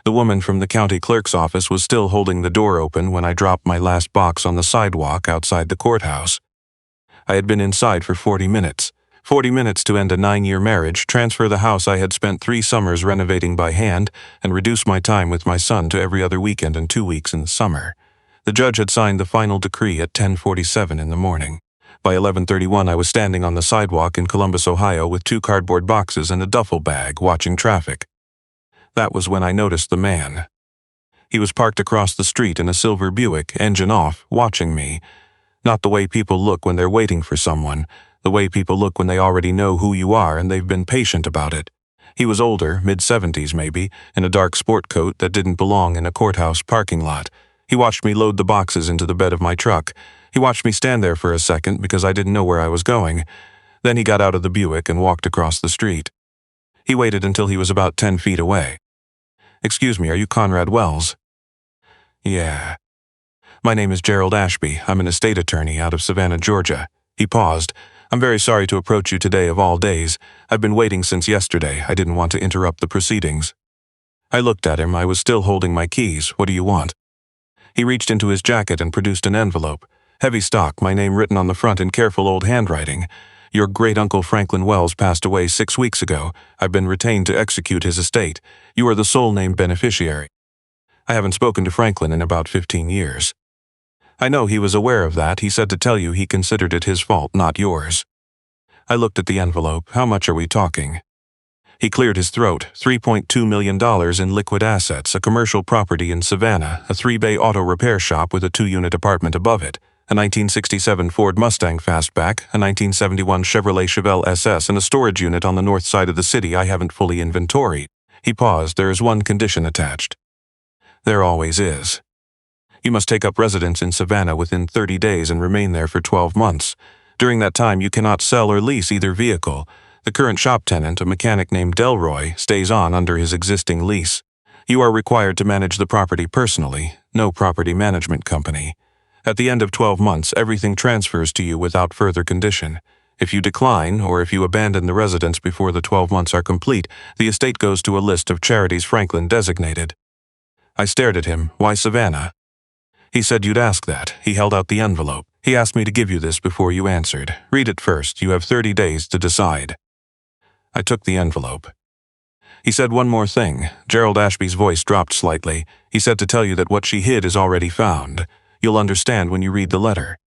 The woman from the county clerk's office was still holding the door open when I dropped my last box on the sidewalk outside the courthouse. I had been inside for 40 minutes. 40 minutes to end a 9-year marriage, transfer the house I had spent 3 summers renovating by hand, and reduce my time with my son to every other weekend and 2 weeks in the summer. The judge had signed the final decree at 10:47 in the morning. By 11:31 I was standing on the sidewalk in Columbus, Ohio with 2 cardboard boxes and a duffel bag, watching traffic. That was when I noticed the man. He was parked across the street in a silver Buick, engine off, watching me. Not the way people look when they're waiting for someone, the way people look when they already know who you are and they've been patient about it. He was older, mid-70s maybe, in a dark sport coat that didn't belong in a courthouse parking lot. He watched me load the boxes into the bed of my truck. He watched me stand there for a second because I didn't know where I was going. Then he got out of the Buick and walked across the street. He waited until he was about 10 feet away. "Excuse me, are you Conrad Welles?" "Yeah." "My name is Gerald Ashby. I'm an estate attorney out of Savannah, Georgia." He paused. "I'm very sorry to approach you today of all days. I've been waiting since yesterday. I didn't want to interrupt the proceedings." I looked at him. I was still holding my keys. "What do you want?" He reached into his jacket and produced an envelope. Heavy stock, my name written on the front in careful old handwriting. "Your great-uncle Franklin Welles passed away 6 weeks ago. I've been retained to execute his estate. You are the sole named beneficiary." I haven't spoken to Franklin in about 15 years. "I know he was aware of that. He said to tell you he considered it his fault, not yours." I looked at the envelope. "How much are we talking?" He cleared his throat. $3.2 million in liquid assets, a commercial property in Savannah, a 3-bay auto repair shop with a 2-unit apartment above it, a 1967 Ford Mustang Fastback, a 1971 Chevrolet Chevelle SS, and a storage unit on the north side of the city I haven't fully inventoried. He paused. "There is one condition attached." "There always is. You must take up residence in Savannah within 30 days and remain there for 12 months. During that time you cannot sell or lease either vehicle. The current shop tenant, a mechanic named Delroy, stays on under his existing lease. You are required to manage the property personally, no property management company. At the end of 12 months, everything transfers to you without further condition. If you decline, or if you abandon the residence before the 12 months are complete, the estate goes to a list of charities Franklin designated." I stared at him. "Why Savannah?" "He said you'd ask that." He held out the envelope. "He asked me to give you this before you answered. Read it first. You have 30 days to decide." I took the envelope. "He said one more thing." Gerald Ashby's voice dropped slightly. "He said to tell you that what she hid is already found. You'll understand when you read the letter."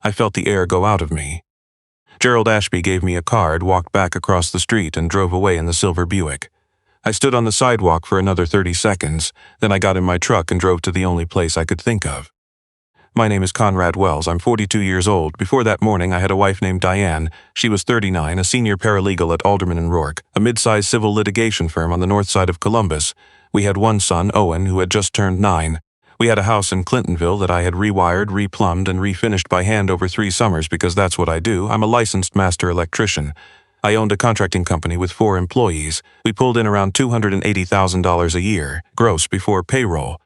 I felt the air go out of me. Gerald Ashby gave me a card, walked back across the street, and drove away in the silver Buick. I stood on the sidewalk for another 30 seconds. Then I got in my truck and drove to the only place I could think of. "My name is Conrad Welles. I'm 42 years old. Before that morning, I had a wife named Diane. She was 39, a senior paralegal at Alderman & Rourke, a mid-sized civil litigation firm on the north side of Columbus. We had one son, Owen, who had just turned 9. We had a house in Clintonville that I had rewired, replumbed, and refinished by hand over 3 summers because that's what I do. I'm a licensed master electrician. I owned a contracting company with 4 employees. We pulled in around $280,000 a year, gross before payroll.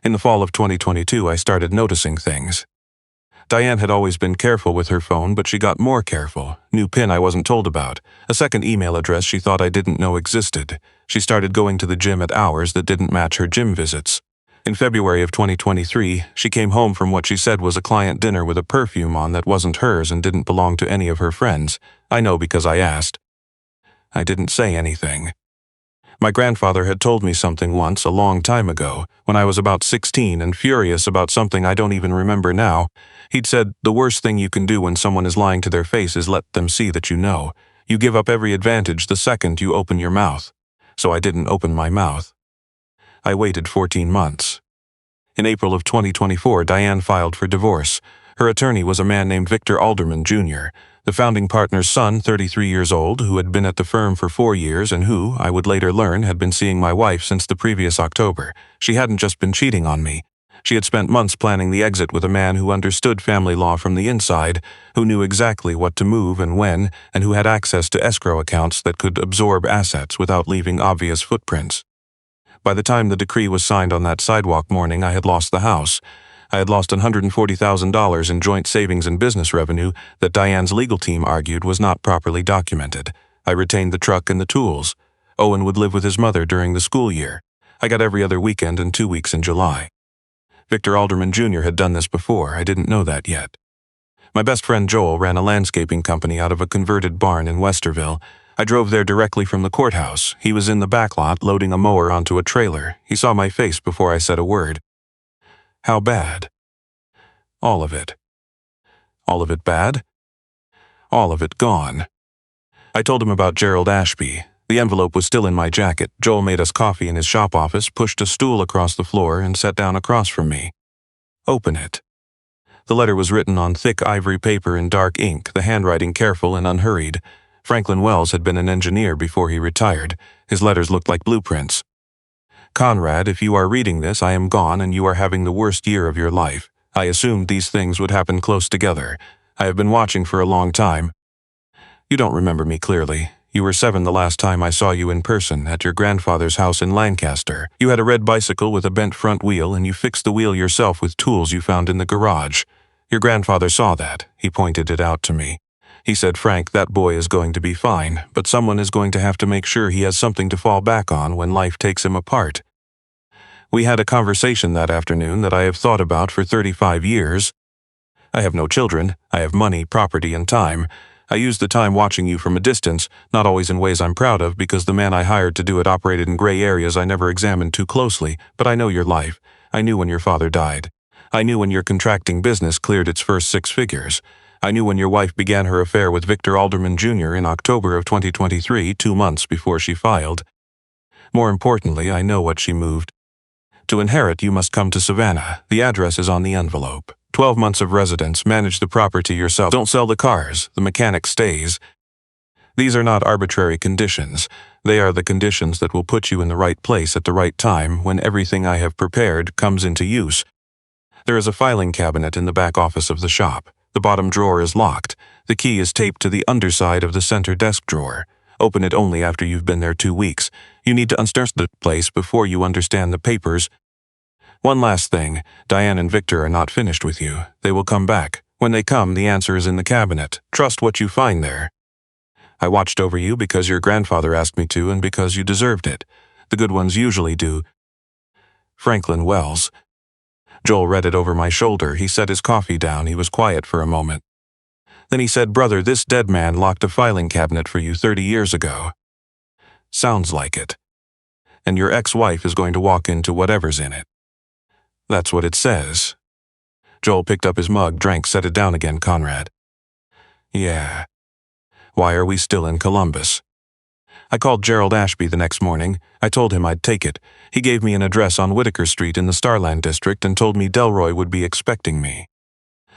In the fall of 2022, I started noticing things. Diane had always been careful with her phone, but she got more careful. New PIN I wasn't told about. A second email address she thought I didn't know existed. She started going to the gym at hours that didn't match her gym visits. In February of 2023, she came home from what she said was a client dinner with a perfume on that wasn't hers and didn't belong to any of her friends. I know because I asked. I didn't say anything. My grandfather had told me something once, a long time ago, when I was about 16 and furious about something I don't even remember now. He'd said, "The worst thing you can do when someone is lying to their face is let them see that you know. You give up every advantage the second you open your mouth." So I didn't open my mouth. I waited 14 months. In April of 2024, Diane filed for divorce. Her attorney was a man named Victor Alderman, Jr., the founding partner's son, 33 years old, who had been at the firm for 4 years and who, I would later learn, had been seeing my wife since the previous October. She hadn't just been cheating on me. She had spent months planning the exit with a man who understood family law from the inside, who knew exactly what to move and when, and who had access to escrow accounts that could absorb assets without leaving obvious footprints. By the time the decree was signed on that sidewalk morning, I had lost the house. I had lost $140,000 in joint savings and business revenue that Diane's legal team argued was not properly documented. I retained the truck and the tools. Owen would live with his mother during the school year. I got every other weekend and 2 weeks in July. Victor Alderman Jr. had done this before. I didn't know that yet. My best friend Joel ran a landscaping company out of a converted barn in Westerville. I drove there directly from the courthouse. He was in the back lot loading a mower onto a trailer. He saw my face before I said a word. How bad? All of it. All of it bad? All of it gone. I told him about Gerald Ashby. The envelope was still in my jacket. Joel made us coffee in his shop office, pushed a stool across the floor, and sat down across from me. Open it. The letter was written on thick ivory paper in dark ink, the handwriting careful and unhurried. Franklin Welles had been an engineer before he retired. His letters looked like blueprints. Conrad, if you are reading this, I am gone and you are having the worst year of your life. I assumed these things would happen close together. I have been watching for a long time. You don't remember me clearly. You were 7 the last time I saw you in person, at your grandfather's house in Lancaster. You had a red bicycle with a bent front wheel, and you fixed the wheel yourself with tools you found in the garage. Your grandfather saw that. He pointed it out to me. He said, Frank, that boy is going to be fine, but someone is going to have to make sure he has something to fall back on when life takes him apart. We had a conversation that afternoon that I have thought about for 35 years. I have no children. I have money, property, and time. I used the time watching you from a distance, not always in ways I'm proud of because the man I hired to do it operated in gray areas I never examined too closely, but I know your life. I knew when your father died. I knew when your contracting business cleared its first 6 figures. I knew when your wife began her affair with Victor Alderman Jr. in October of 2023, 2 months before she filed. More importantly, I know what she moved. To inherit, you must come to Savannah. The address is on the envelope. 12 months of residence, manage the property yourself. Don't sell the cars, the mechanic stays. These are not arbitrary conditions. They are the conditions that will put you in the right place at the right time when everything I have prepared comes into use. There is a filing cabinet in the back office of the shop. The bottom drawer is locked. The key is taped to the underside of the center desk drawer. Open it only after you've been there 2 weeks. You need to understand the place before you understand the papers. One last thing, Diane and Victor are not finished with you. They will come back. When they come, the answer is in the cabinet. Trust what you find there. I watched over you because your grandfather asked me to and because you deserved it. The good ones usually do. Franklin Welles. Joel read it over my shoulder. He set his coffee down. He was quiet for a moment. Then he said, Brother, this dead man locked a filing cabinet for you 30 years ago. Sounds like it. And your ex-wife is going to walk into whatever's in it. That's what it says. Joel picked up his mug, drank, set it down again. Conrad. Yeah. Why are we still in Columbus? I called Gerald Ashby the next morning. I told him I'd take it. He gave me an address on Whitaker Street in the Starland District and told me Delroy would be expecting me.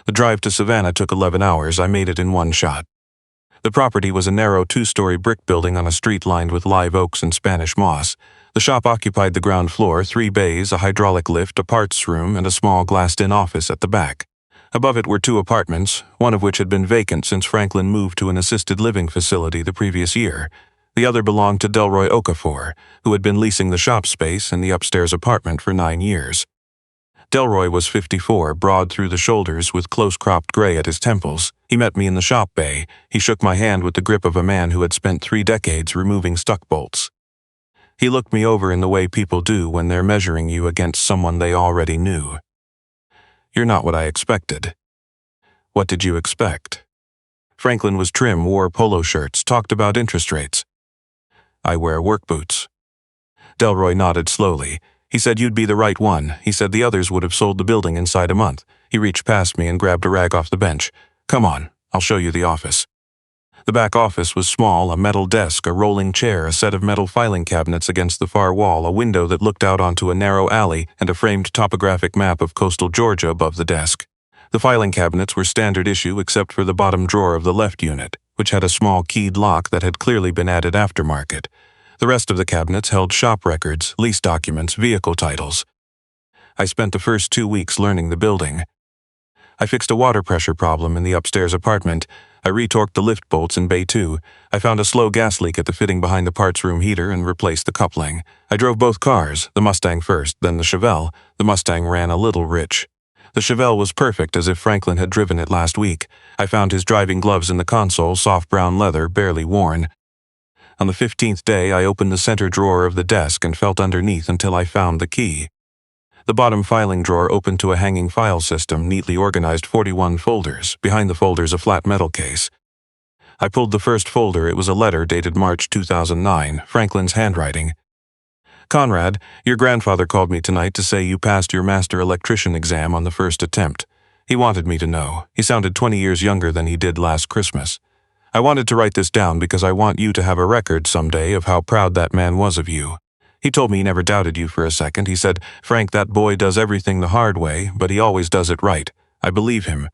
The drive to Savannah took 11 hours. I made it in one shot. The property was a narrow 2-story brick building on a street lined with live oaks and Spanish moss. The shop occupied the ground floor, 3 bays, a hydraulic lift, a parts room, and a small glassed-in office at the back. Above it were 2 apartments, one of which had been vacant since Franklin moved to an assisted living facility the previous year. The other belonged to Delroy Okafor, who had been leasing the shop space and the upstairs apartment for 9 years. Delroy was 54, broad through the shoulders with close-cropped gray at his temples. He met me in the shop bay. He shook my hand with the grip of a man who had spent 3 decades removing stuck bolts. He looked me over in the way people do when they're measuring you against someone they already knew. You're not what I expected. What did you expect? Franklin was trim, wore polo shirts, talked about interest rates. I wear work boots. Delroy nodded slowly. He said you'd be the right one. He said the others would have sold the building inside a month. He reached past me and grabbed a rag off the bench. Come on, I'll show you the office. The back office was small, a metal desk, a rolling chair, a set of metal filing cabinets against the far wall, a window that looked out onto a narrow alley, and a framed topographic map of coastal Georgia above the desk. The filing cabinets were standard issue except for the bottom drawer of the left unit, which had a small keyed lock that had clearly been added aftermarket. The rest of the cabinets held shop records, lease documents, vehicle titles. I spent the first 2 weeks learning the building. I fixed a water pressure problem in the upstairs apartment. I retorqued the lift bolts in Bay 2. I found a slow gas leak at the fitting behind the parts room heater and replaced the coupling. I drove both cars, the Mustang first, then the Chevelle. The Mustang ran a little rich. The Chevelle was perfect, as if Franklin had driven it last week. I found his driving gloves in the console, soft brown leather, barely worn. On the 15th day, I opened the center drawer of the desk and felt underneath until I found the key. The bottom filing drawer opened to a hanging file system, neatly organized 41 folders, behind the folders a flat metal case. I pulled the first folder. It was a letter dated March 2009, Franklin's handwriting. Conrad, your grandfather called me tonight to say you passed your master electrician exam on the first attempt. He wanted me to know. He sounded 20 years younger than he did last Christmas. I wanted to write this down because I want you to have a record someday of how proud that man was of you. He told me he never doubted you for a second. He said, Frank, that boy does everything the hard way, but he always does it right. I believe him.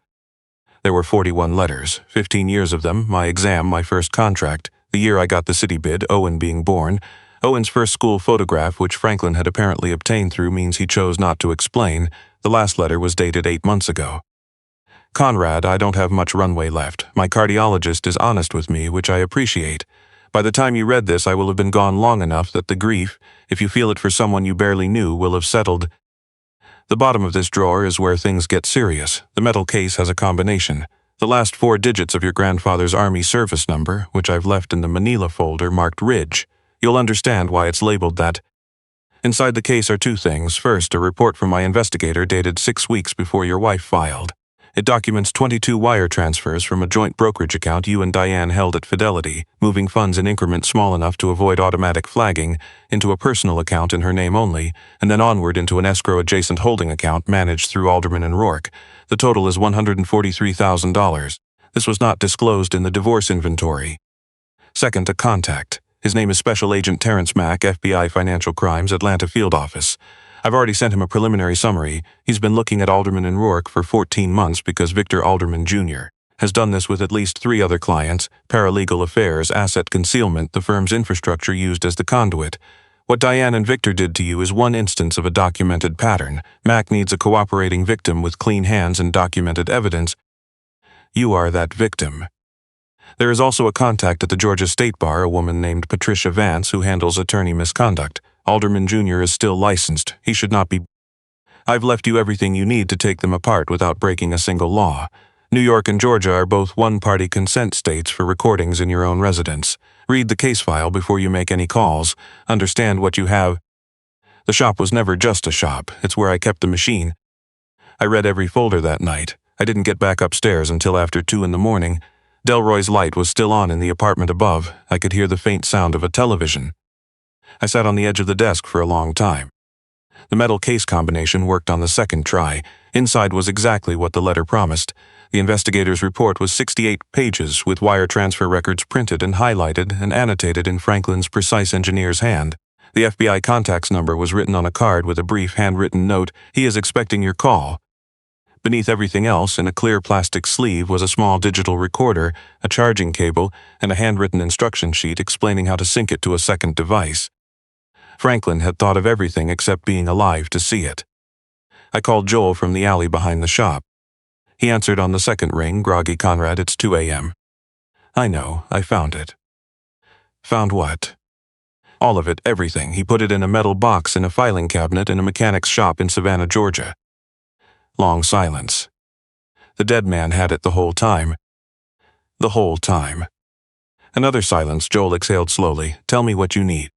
There were 41 letters, 15 years of them, my exam, my first contract, the year I got the city bid, Owen being born. Owen's first school photograph, which Franklin had apparently obtained through means he chose not to explain. The last letter was dated 8 months ago. Conrad, I don't have much runway left. My cardiologist is honest with me, which I appreciate. By the time you read this, I will have been gone long enough that the grief, if you feel it for someone you barely knew, will have settled. The bottom of this drawer is where things get serious. The metal case has a combination. The last 4 digits of your grandfather's Army service number, which I've left in the Manila folder marked Ridge. You'll understand why it's labeled that. Inside the case are 2 things. First, a report from my investigator dated 6 weeks before your wife filed. It documents 22 wire transfers from a joint brokerage account you and Diane held at Fidelity, moving funds in increments small enough to avoid automatic flagging, into a personal account in her name only, and then onward into an escrow-adjacent holding account managed through Alderman and Rourke. The total is $143,000. This was not disclosed in the divorce inventory. Second, a contact. His name is Special Agent Terrence Mack, FBI Financial Crimes, Atlanta Field Office. I've already sent him a preliminary summary. He's been looking at Alderman and Rourke for 14 months because Victor Alderman Jr. has done this with at least 3 other clients, paralegal affairs, asset concealment, the firm's infrastructure used as the conduit. What Diane and Victor did to you is one instance of a documented pattern. Mack needs a cooperating victim with clean hands and documented evidence. You are that victim. There is also a contact at the Georgia State Bar, a woman named Patricia Vance, who handles attorney misconduct. Alderman Jr. is still licensed. He should not be. I've left you everything you need to take them apart without breaking a single law. New York and Georgia are both one-party consent states for recordings in your own residence. Read the case file before you make any calls. Understand what you have. The shop was never just a shop. It's where I kept the machine. I read every folder that night. I didn't get back upstairs until after 2 in the morning. Delroy's light was still on in the apartment above. I could hear the faint sound of a television. I sat on the edge of the desk for a long time. The metal case combination worked on the second try. Inside was exactly what the letter promised. The investigator's report was 68 pages, with wire transfer records printed and highlighted and annotated in Franklin's precise engineer's hand. The FBI contact's number was written on a card with a brief handwritten note, "He is expecting your call." Beneath everything else, in a clear plastic sleeve, was a small digital recorder, a charging cable, and a handwritten instruction sheet explaining how to sync it to a second device. Franklin had thought of everything except being alive to see it. I called Joel from the alley behind the shop. He answered on the second ring, "Groggy Conrad, it's 2 a.m. I know, I found it." Found what? All of it, everything. He put it in a metal box in a filing cabinet in a mechanic's shop in Savannah, Georgia. Long silence. The dead man had it the whole time. The whole time. Another silence. Joel exhaled slowly. "Tell me what you need."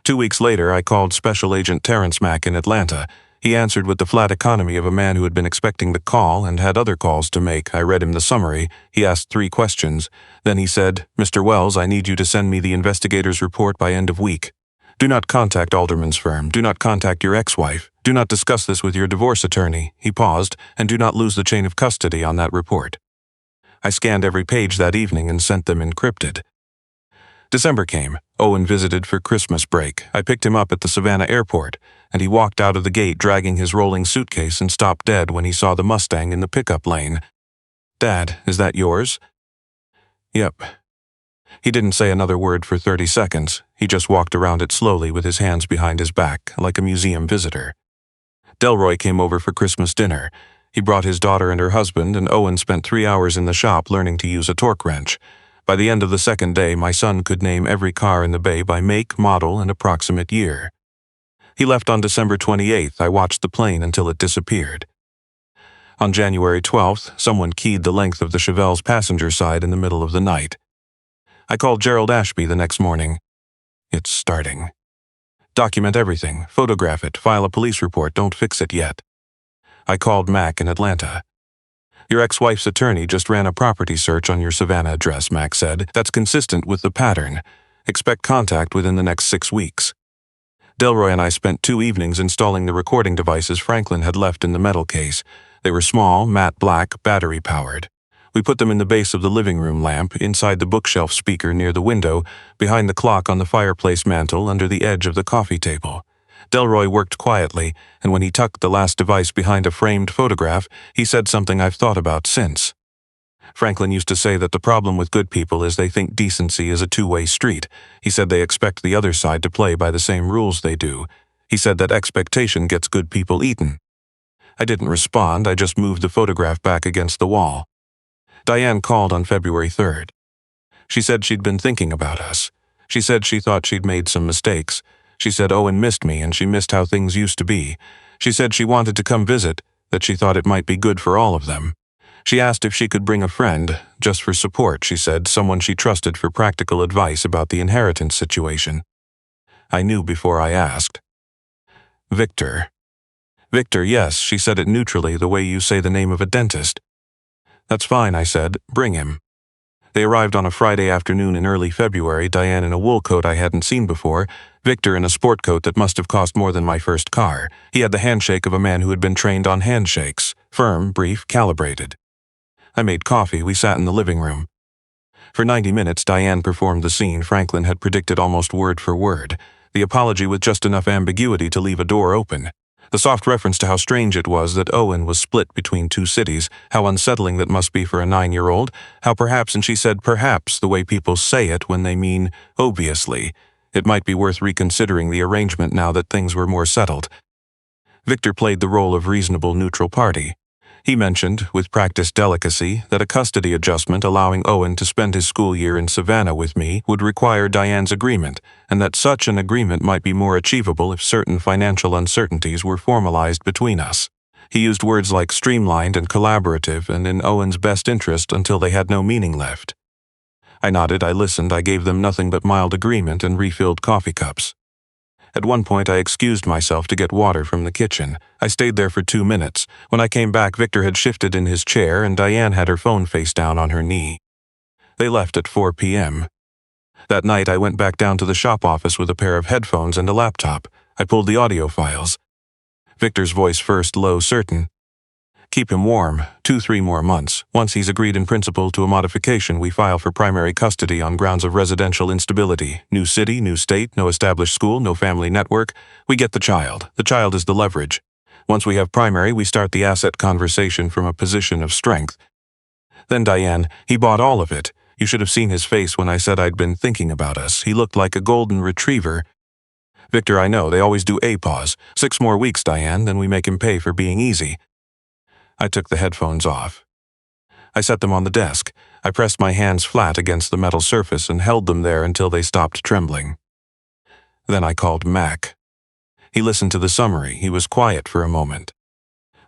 2 weeks later, I called Special Agent Terrence Mack in Atlanta. He answered with the flat economy of a man who had been expecting the call and had other calls to make. I read him the summary. He asked 3 questions. Then he said, "Mr. Welles, I need you to send me the investigator's report by end of week. Do not contact Alderman's firm. Do not contact your ex-wife. Do not discuss this with your divorce attorney." He paused, "and do not lose the chain of custody on that report." I scanned every page that evening and sent them encrypted. December came. Owen visited for Christmas break. I picked him up at the Savannah airport, and he walked out of the gate dragging his rolling suitcase and stopped dead when he saw the Mustang in the pickup lane. "Dad, is that yours?" "Yep." He didn't say another word for 30 seconds. He just walked around it slowly with his hands behind his back, like a museum visitor. Delroy came over for Christmas dinner. He brought his daughter and her husband, and Owen spent 3 hours in the shop learning to use a torque wrench. By the end of the second day, my son could name every car in the bay by make, model, and approximate year. He left on December 28th. I watched the plane until it disappeared. On January 12th, someone keyed the length of the Chevelle's passenger side in the middle of the night. I called Gerald Ashby the next morning. It's starting. Document everything, photograph it, file a police report, don't fix it yet. I called Mac in Atlanta. Your ex-wife's attorney just ran a property search on your Savannah address, Mac said. That's consistent with the pattern. Expect contact within the next 6 weeks. Delroy and I spent 2 evenings installing the recording devices Franklin had left in the metal case. They were small, matte black, battery-powered. We put them in the base of the living room lamp, inside the bookshelf speaker near the window, behind the clock on the fireplace mantel under the edge of the coffee table. Delroy worked quietly, and when he tucked the last device behind a framed photograph, he said something I've thought about since. Franklin used to say that the problem with good people is they think decency is a two-way street. He said they expect the other side to play by the same rules they do. He said that expectation gets good people eaten. I didn't respond, I just moved the photograph back against the wall. Diane called on February 3rd. She said she'd been thinking about us. She said she thought she'd made some mistakes. She said Owen missed me and she missed how things used to be. She said she wanted to come visit, that she thought it might be good for all of them. She asked if she could bring a friend, just for support, she said, someone she trusted for practical advice about the inheritance situation. I knew before I asked. Victor. Victor, yes, she said it neutrally, the way you say the name of a dentist. That's fine, I said. Bring him. They arrived on a Friday afternoon in early February, Diane in a wool coat I hadn't seen before, Victor in a sport coat that must have cost more than my first car. He had the handshake of a man who had been trained on handshakes, firm, brief, calibrated. I made coffee, we sat in the living room. For 90 minutes, Diane performed the scene Franklin had predicted almost word for word, the apology with just enough ambiguity to leave a door open. The soft reference to how strange it was that Owen was split between 2 cities, how unsettling that must be for a 9-year-old, how perhaps, and she said perhaps, the way people say it when they mean obviously, it might be worth reconsidering the arrangement now that things were more settled. Victor played the role of reasonable neutral party. He mentioned, with practiced delicacy, that a custody adjustment allowing Owen to spend his school year in Savannah with me would require Diane's agreement, and that such an agreement might be more achievable if certain financial uncertainties were formalized between us. He used words like streamlined and collaborative and in Owen's best interest until they had no meaning left. I nodded, I listened, I gave them nothing but mild agreement and refilled coffee cups. At one point, I excused myself to get water from the kitchen. I stayed there for 2 minutes. When I came back, Victor had shifted in his chair and Diane had her phone face down on her knee. They left at 4 p.m. That night, I went back down to the shop office with a pair of headphones and a laptop. I pulled the audio files. Victor's voice first, low, certain. Keep him warm, 2-3 more months. Once he's agreed in principle to a modification, we file for primary custody on grounds of residential instability. New city, new state, no established school, no family network. We get the child. The child is the leverage. Once we have primary, we start the asset conversation from a position of strength. Then Diane, he bought all of it. You should have seen his face when I said I'd been thinking about us. He looked like a golden retriever. Victor, I know, they always do APAWS. 6 more weeks, Diane, then we make him pay for being easy. I took the headphones off. I set them on the desk. I pressed my hands flat against the metal surface and held them there until they stopped trembling. Then I called Mac. He listened to the summary. He was quiet for a moment.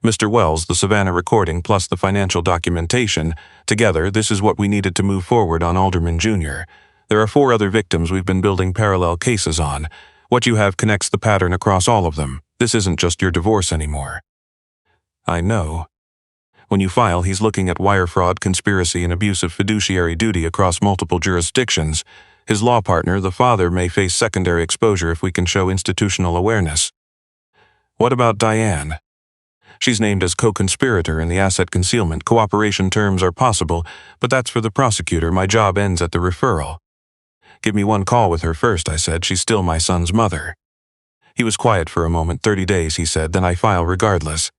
Mr. Welles, the Savannah recording plus the financial documentation, together, this is what we needed to move forward on Alderman Jr. There are 4 other victims we've been building parallel cases on. What you have connects the pattern across all of them. This isn't just your divorce anymore. I know. When you file, he's looking at wire fraud, conspiracy, and abuse of fiduciary duty across multiple jurisdictions. His law partner, the father, may face secondary exposure if we can show institutional awareness. What about Diane? She's named as co-conspirator in the asset concealment. Cooperation terms are possible, but that's for the prosecutor. My job ends at the referral. Give me 1 call with her first, I said. She's still my son's mother. He was quiet for a moment. 30 days, he said, then I file regardless.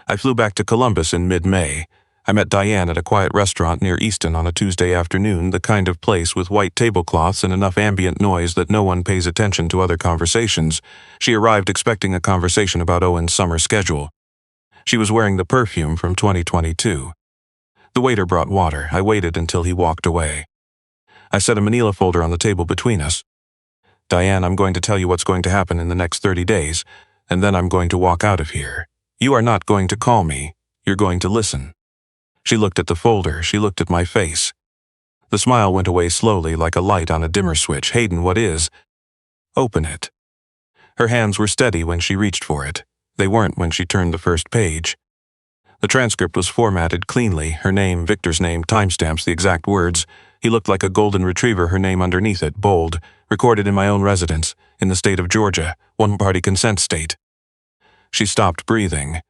I flew back to Columbus in mid-May. I met Diane at a quiet restaurant near Easton on a Tuesday afternoon, the kind of place with white tablecloths and enough ambient noise that no one pays attention to other conversations. She arrived expecting a conversation about Owen's summer schedule. She was wearing the perfume from 2022. The waiter brought water. I waited until he walked away. I set a manila folder on the table between us. Diane, I'm going to tell you what's going to happen in the next 30 days, and then I'm going to walk out of here. You are not going to call me. You're going to listen. She looked at the folder. She looked at my face. The smile went away slowly like a light on a dimmer switch. Hayden, what is? Open it. Her hands were steady when she reached for it. They weren't when she turned the first page. The transcript was formatted cleanly, her name, Victor's name, timestamps, the exact words. He looked like a golden retriever, her name underneath it, bold, recorded in my own residence, in the state of Georgia, one-party consent state. She stopped breathing.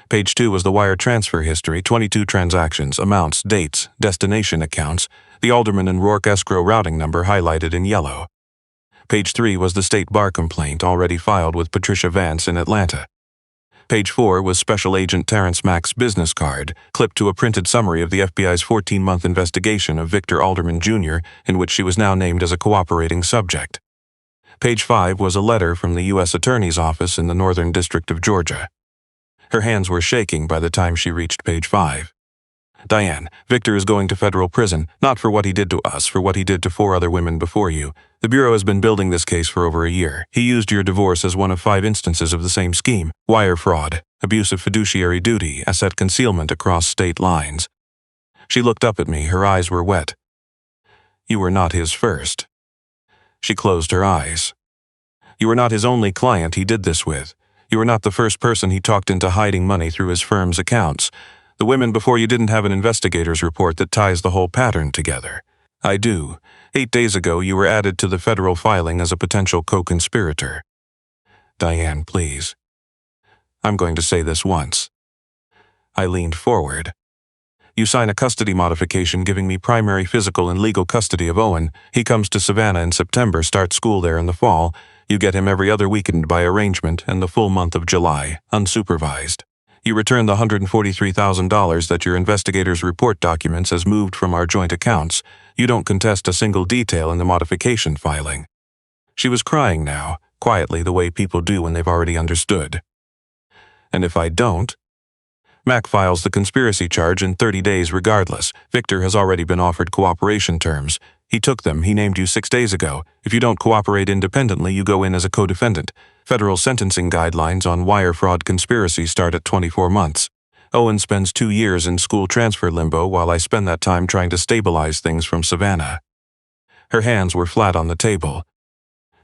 Page 2 was the wire transfer history, 22 transactions, amounts, dates, destination accounts, the Alderman and Rourke escrow routing number highlighted in yellow. Page 3 was the state bar complaint already filed with Patricia Vance in Atlanta. Page 4 was Special Agent Terrence Mack's business card, clipped to a printed summary of the FBI's 14-month investigation of Victor Alderman Jr., in which she was now named as a cooperating subject. Page 5 was a letter from the U.S. Attorney's Office in the Northern District of Georgia. Her hands were shaking by the time she reached page 5. Diane, Victor is going to federal prison, not for what he did to us, for what he did to 4 other women before you. The Bureau has been building this case for over a year. He used your divorce as one of 5 instances of the same scheme: wire fraud, abuse of fiduciary duty, asset concealment across state lines. She looked up at me, her eyes were wet. You were not his first. She closed her eyes. You were not his only client he did this with. You were not the first person he talked into hiding money through his firm's accounts. The women before you didn't have an investigator's report that ties the whole pattern together. I do. 8 days ago, you were added to the federal filing as a potential co-conspirator. Diane, please. I'm going to say this once. I leaned forward. You sign a custody modification giving me primary physical and legal custody of Owen. He comes to Savannah in September, starts school there in the fall. You get him every other weekend by arrangement and the full month of July, unsupervised. You return the $143,000 that your investigator's report documents as moved from our joint accounts. You don't contest a single detail in the modification filing. She was crying now, quietly the way people do when they've already understood. And if I don't? Mac files the conspiracy charge in 30 days regardless. Victor has already been offered cooperation terms. He took them. He named you 6 days ago. If you don't cooperate independently, you go in as a co-defendant. Federal sentencing guidelines on wire fraud conspiracy start at 24 months. Owen spends 2 years in school transfer limbo while I spend that time trying to stabilize things from Savannah. Her hands were flat on the table.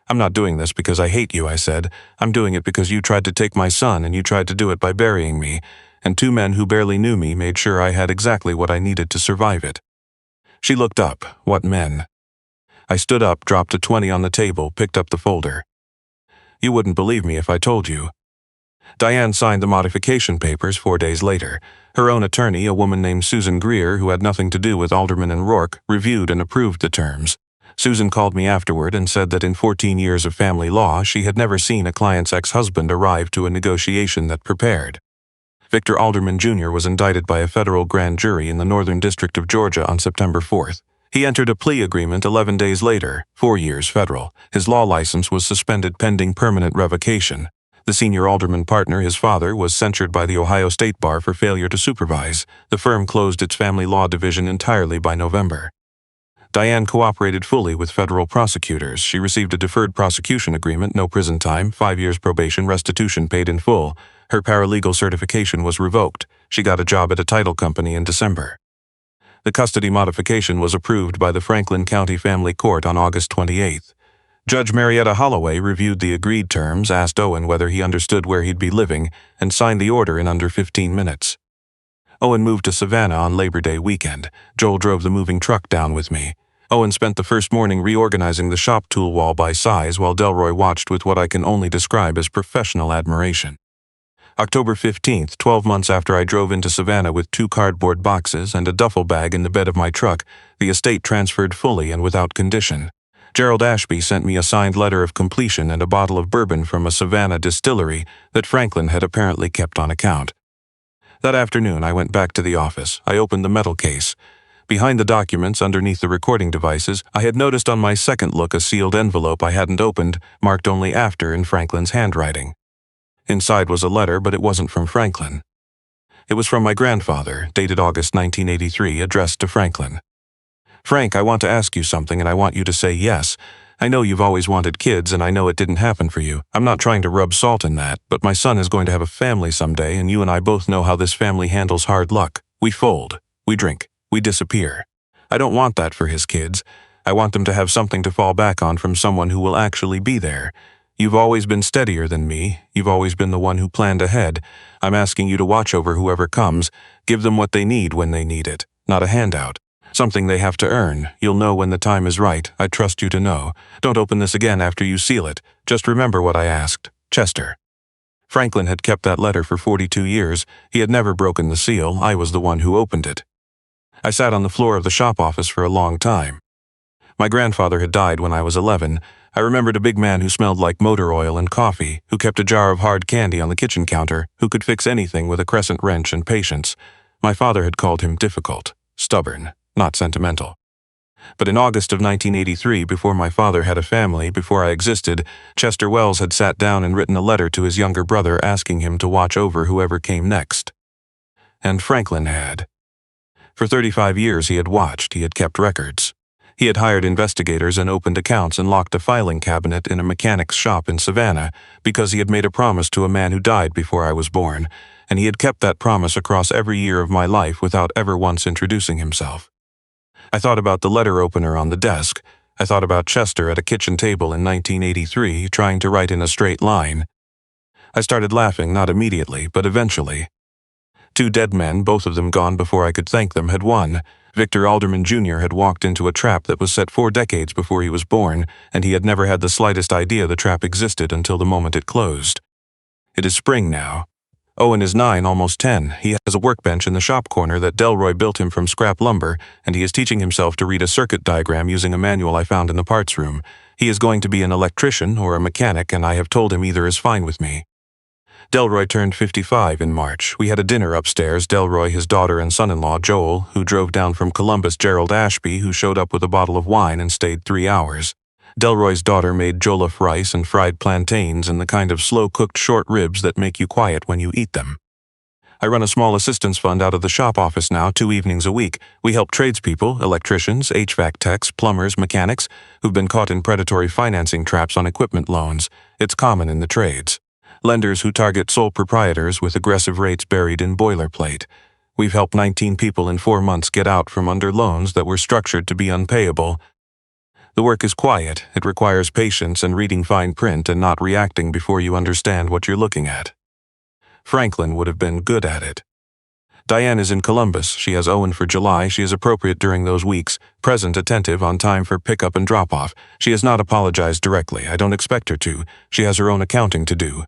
I'm not doing this because I hate you, I said. I'm doing it because you tried to take my son and you tried to do it by burying me. And 2 men who barely knew me made sure I had exactly what I needed to survive it. She looked up. What men? I stood up, dropped a 20 on the table, picked up the folder. You wouldn't believe me if I told you. Diane signed the modification papers 4 days later. Her own attorney, a woman named Susan Greer, who had nothing to do with Alderman and Rourke, reviewed and approved the terms. Susan called me afterward and said that in 14 years of family law, she had never seen a client's ex-husband arrive to a negotiation that prepared. Victor Alderman Jr. was indicted by a federal grand jury in the Northern District of Georgia on September 4th. He entered a plea agreement 11 days later, 4 years federal. His law license was suspended pending permanent revocation. The senior alderman partner, his father, was censured by the Ohio State Bar for failure to supervise. The firm closed its family law division entirely by November. Diane cooperated fully with federal prosecutors. She received a deferred prosecution agreement, no prison time, 5 years probation, restitution paid in full. Her paralegal certification was revoked. She got a job at a title company in December. The custody modification was approved by the Franklin County Family Court on August 28th. Judge Marietta Holloway reviewed the agreed terms, asked Owen whether he understood where he'd be living, and signed the order in under 15 minutes. Owen moved to Savannah on Labor Day weekend. Joel drove the moving truck down with me. Owen spent the first morning reorganizing the shop tool wall by size while Delroy watched with what I can only describe as professional admiration. October 15th, 12 months after I drove into Savannah with 2 cardboard boxes and a duffel bag in the bed of my truck, the estate transferred fully and without condition. Gerald Ashby sent me a signed letter of completion and a bottle of bourbon from a Savannah distillery that Franklin had apparently kept on account. That afternoon, I went back to the office. I opened the metal case. Behind the documents, underneath the recording devices, I had noticed on my second look a sealed envelope I hadn't opened, marked only after in Franklin's handwriting. Inside was a letter, but it wasn't from Franklin. It was from my grandfather, dated August 1983, addressed to Franklin. Frank, I want to ask you something and I want you to say yes. I know you've always wanted kids and I know it didn't happen for you. I'm not trying to rub salt in that, but my son is going to have a family someday and you and I both know how this family handles hard luck. We fold. We drink. We disappear. I don't want that for his kids. I want them to have something to fall back on from someone who will actually be there. You've always been steadier than me. You've always been the one who planned ahead. I'm asking you to watch over whoever comes. Give them what they need when they need it, not a handout. Something they have to earn. You'll know when the time is right. I trust you to know. Don't open this again after you seal it. Just remember what I asked. Chester. Franklin had kept that letter for 42 years. He had never broken the seal. I was the one who opened it. I sat on the floor of the shop office for a long time. My grandfather had died when I was 11. I remembered a big man who smelled like motor oil and coffee, who kept a jar of hard candy on the kitchen counter, who could fix anything with a crescent wrench and patience. My father had called him difficult, stubborn, not sentimental. But in August of 1983, before my father had a family, before I existed, Chester Welles had sat down and written a letter to his younger brother asking him to watch over whoever came next. And Franklin had. For 35 years he had watched, he had kept records. He had hired investigators and opened accounts and locked a filing cabinet in a mechanic's shop in Savannah because he had made a promise to a man who died before I was born, and he had kept that promise across every year of my life without ever once introducing himself. I thought about the letter opener on the desk. I thought about Chester at a kitchen table in 1983 trying to write in a straight line. I started laughing, not immediately, but eventually. 2 dead men, both of them gone before I could thank them, had won. Victor Alderman Jr. had walked into a trap that was set 4 decades before he was born, and he had never had the slightest idea the trap existed until the moment it closed. It is spring now. Owen is 9, almost 10. He has a workbench in the shop corner that Delroy built him from scrap lumber, and he is teaching himself to read a circuit diagram using a manual I found in the parts room. He is going to be an electrician or a mechanic, and I have told him either is fine with me. Delroy turned 55 in March. We had a dinner upstairs. Delroy, his daughter and son-in-law, Joel, who drove down from Columbus, Gerald Ashby, who showed up with a bottle of wine and stayed 3 hours. Delroy's daughter made jollof rice and fried plantains and the kind of slow-cooked short ribs that make you quiet when you eat them. I run a small assistance fund out of the shop office now, 2 evenings a week. We help tradespeople, electricians, HVAC techs, plumbers, mechanics, who've been caught in predatory financing traps on equipment loans. It's common in the trades. Lenders who target sole proprietors with aggressive rates buried in boilerplate. We've helped 19 people in 4 months get out from under loans that were structured to be unpayable. The work is quiet. It requires patience and reading fine print and not reacting before you understand what you're looking at. Franklin would have been good at it. Diane is in Columbus. She has Owen for July. She is appropriate during those weeks, present, attentive, on time for pickup and drop-off. She has not apologized directly. I don't expect her to. She has her own accounting to do.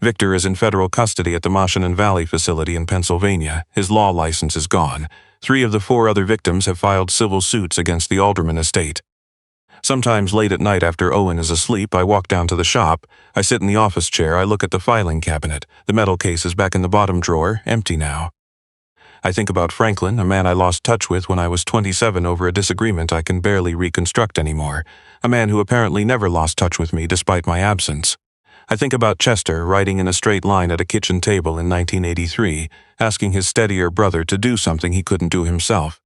Victor is in federal custody at the Moshannon Valley facility in Pennsylvania. His law license is gone. 3 of the 4 other victims have filed civil suits against the Alderman estate. Sometimes late at night after Owen is asleep, I walk down to the shop. I sit in the office chair. I look at the filing cabinet. The metal case is back in the bottom drawer, empty now. I think about Franklin, a man I lost touch with when I was 27 over a disagreement I can barely reconstruct anymore. A man who apparently never lost touch with me despite my absence. I think about Chester writing in a straight line at a kitchen table in 1983, asking his steadier brother to do something he couldn't do himself.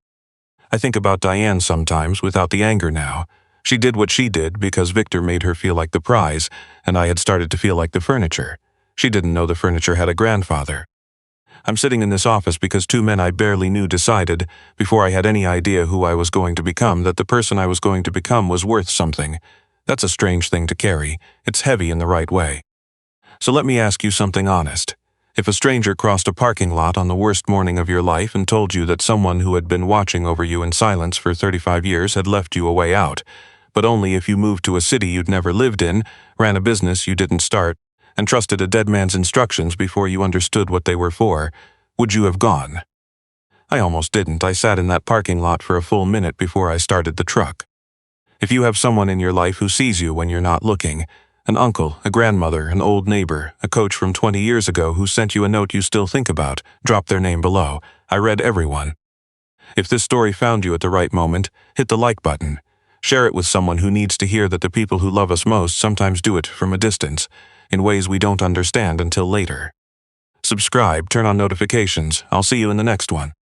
I think about Diane sometimes without the anger now. She did what she did because Victor made her feel like the prize, and I had started to feel like the furniture. She didn't know the furniture had a grandfather. I'm sitting in this office because 2 men I barely knew decided, before I had any idea who I was going to become, that the person I was going to become was worth something. That's a strange thing to carry. It's heavy in the right way. So let me ask you something honest. If a stranger crossed a parking lot on the worst morning of your life and told you that someone who had been watching over you in silence for 35 years had left you a way out, but only if you moved to a city you'd never lived in, ran a business you didn't start, and trusted a dead man's instructions before you understood what they were for, would you have gone? I almost didn't. I sat in that parking lot for a full minute before I started the truck. If you have someone in your life who sees you when you're not looking, an uncle, a grandmother, an old neighbor, a coach from 20 years ago who sent you a note you still think about, drop their name below. I read everyone. If this story found you at the right moment, hit the like button. Share it with someone who needs to hear that the people who love us most sometimes do it from a distance, in ways we don't understand until later. Subscribe, turn on notifications. I'll see you in the next one.